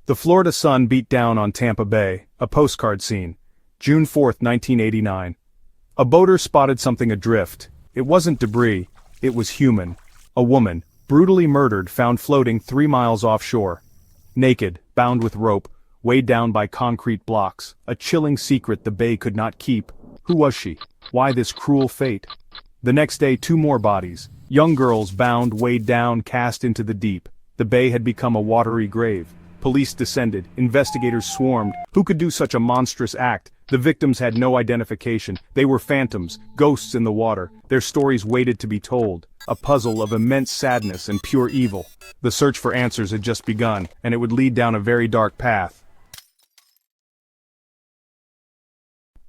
The Florida sun beat down on Tampa Bay, a postcard scene. June 4, 1989. A boater spotted something adrift. It wasn't debris, it was human. A woman, brutally murdered, found floating 3 miles offshore. Naked, bound with rope, weighed down by concrete blocks, a chilling secret the bay could not keep. Who was she? Why this cruel fate? The next day 2 more bodies. Young girls bound, weighed down, cast into the deep. The bay had become a watery grave. Police descended, investigators swarmed. Who could do such a monstrous act? The victims had no identification. They were phantoms, ghosts in the water. Their stories waited to be told. A puzzle of immense sadness and pure evil. The search for answers had just begun, and it would lead down a very dark path.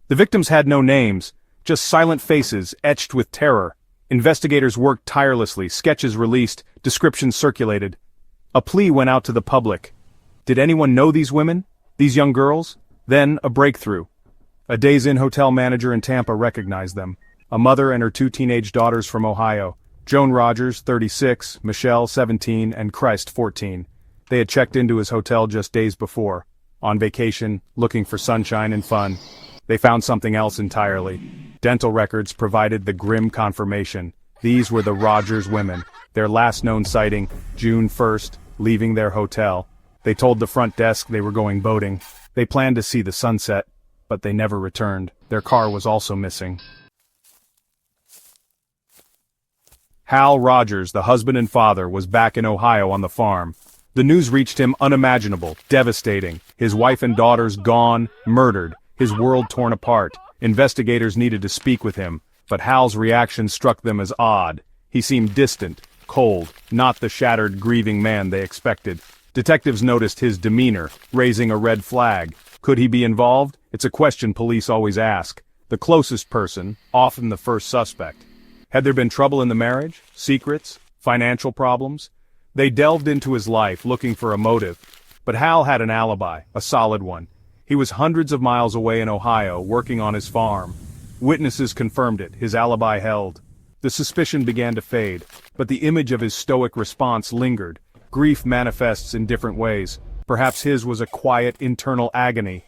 The victims had no names, just silent faces etched with terror. Investigators worked tirelessly, sketches released, descriptions circulated. A plea went out to the public. Did anyone know these women? These young girls? Then, a breakthrough. A Days Inn hotel manager in Tampa recognized them. A mother and her 2 teenage daughters from Ohio. Joan Rogers, 36, Michelle, 17, and Christ, 14. They had checked into his hotel just days before. On vacation, looking for sunshine and fun. They found something else entirely. Dental records provided the grim confirmation. These were the Rogers women. Their last known sighting, June 1st, leaving their hotel. They told the front desk they were going boating. They planned to see the sunset, but they never returned. Their car was also missing. Hal Rogers, the husband and father, was back in Ohio on the farm. The news reached him unimaginable, devastating. His wife and daughters gone, murdered, his world torn apart. Investigators needed to speak with him, but Hal's reaction struck them as odd. He seemed distant, cold, not the shattered, grieving man they expected. Detectives noticed his demeanor, raising a red flag. Could he be involved? It's a question police always ask. The closest person, often the first suspect. Had there been trouble in the marriage? Secrets? Financial problems? They delved into his life, looking for a motive. But Hal had an alibi, a solid one. He was hundreds of miles away in Ohio, working on his farm. Witnesses confirmed it, his alibi held. The suspicion began to fade, but the image of his stoic response lingered. Grief manifests in different ways. Perhaps his was a quiet, internal agony.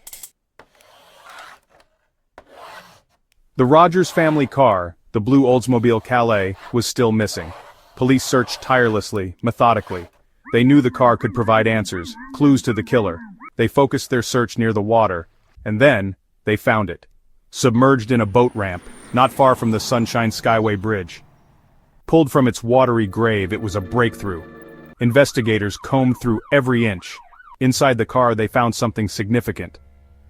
The Rogers family car, the blue Oldsmobile Calais, was still missing. Police searched tirelessly, methodically. They knew the car could provide answers, clues to the killer. They focused their search near the water, and then, they found it. Submerged in a boat ramp, not far from the Sunshine Skyway Bridge. Pulled from its watery grave, it was a breakthrough. Investigators combed through every inch. Inside the car they found something significant.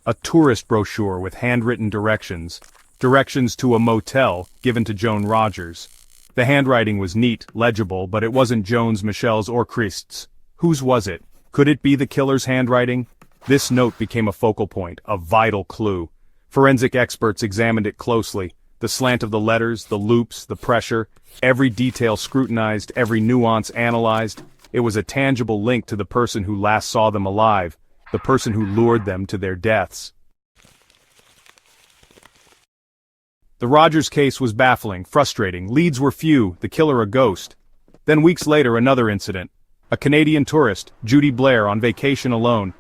A tourist brochure with handwritten directions. Directions to a motel given to Joan Rogers. The handwriting was neat, legible, but it wasn't Joan's, Michelle's, or Christ's. Whose was it? Could it be the killer's handwriting? This note became a focal point, a vital clue. Forensic experts examined it closely. The slant of the letters, the loops, the pressure, every detail scrutinized, every nuance analyzed. It was a tangible link to the person who last saw them alive, the person who lured them to their deaths. The Rogers case was baffling, frustrating. Leads were few, the killer a ghost. Then weeks later, another incident. A Canadian tourist, Judy Blair, on vacation alone.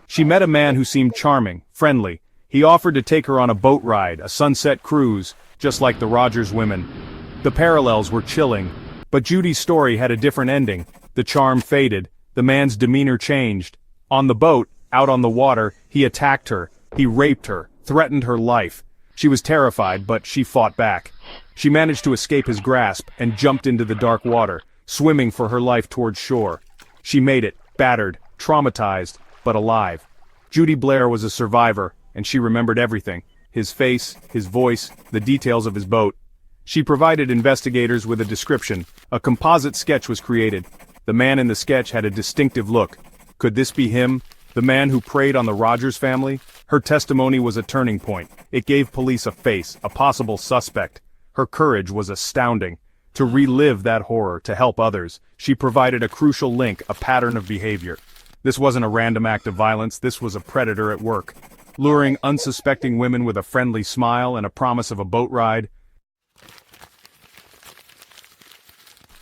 She met a man who seemed charming, friendly. He offered to take her on a boat ride, a sunset cruise, just like the Rogers women. The parallels were chilling, but Judy's story had a different ending. The charm faded, the man's demeanor changed. On the boat, out on the water, he attacked her, he raped her, threatened her life. She was terrified, but she fought back. She managed to escape his grasp and jumped into the dark water, swimming for her life towards shore. She made it, battered, traumatized, but alive. Judy Blair was a survivor, and she remembered everything. His face, his voice, the details of his boat. She provided investigators with a description. A composite sketch was created. The man in the sketch had a distinctive look. Could this be him, the man who preyed on the Rogers family? Her testimony was a turning point. It gave police a face, a possible suspect. Her courage was astounding. To relive that horror, to help others, she provided a crucial link, a pattern of behavior. This wasn't a random act of violence, this was a predator at work. Luring unsuspecting women with a friendly smile and a promise of a boat ride.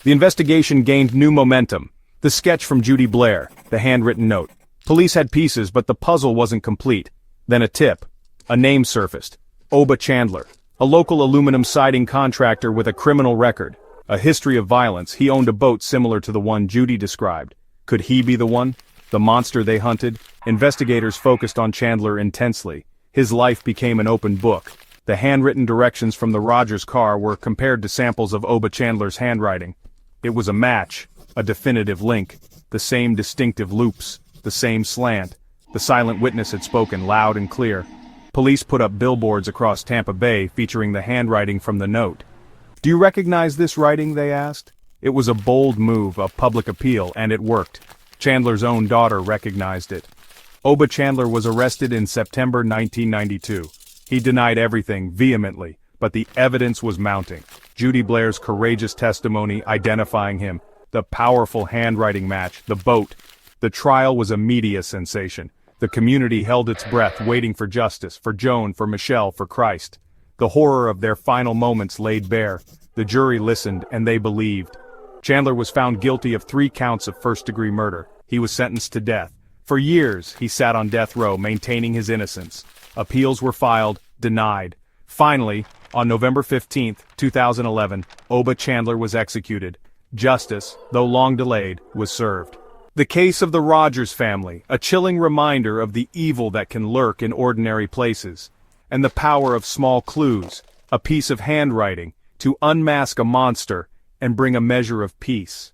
The investigation gained new momentum. The sketch from Judy Blair, the handwritten note. Police had pieces, but the puzzle wasn't complete. Then a tip. A name surfaced. Oba Chandler. A local aluminum siding contractor with a criminal record. A history of violence. He owned a boat similar to the one Judy described. Could he be the one? The monster they hunted? Investigators focused on Chandler intensely. His life became an open book. The handwritten directions from the Rogers car were compared to samples of Oba Chandler's handwriting. It was a match, a definitive link. The same distinctive loops, the same slant. The silent witness had spoken loud and clear. Police put up billboards across Tampa Bay featuring the handwriting from the note. "Do you recognize this writing?" they asked. It was a bold move, a public appeal, and it worked. Chandler's own daughter recognized it. Oba Chandler was arrested in September 1992. He denied everything vehemently, but the evidence was mounting. Judy Blair's courageous testimony identifying him, the powerful handwriting match, the boat. The trial was a media sensation. The community held its breath, waiting for justice, for Joan, for Michelle, for Christ. The horror of their final moments laid bare. The jury listened, and they believed. Chandler was found guilty of 3 counts of first-degree murder. He was sentenced to death. For years, he sat on death row, maintaining his innocence. Appeals were filed, denied. Finally, on November 15, 2011, Oba Chandler was executed. Justice, though long delayed, was served. The case of the Rogers family, a chilling reminder of the evil that can lurk in ordinary places, and the power of small clues, a piece of handwriting, to unmask a monster and bring a measure of peace.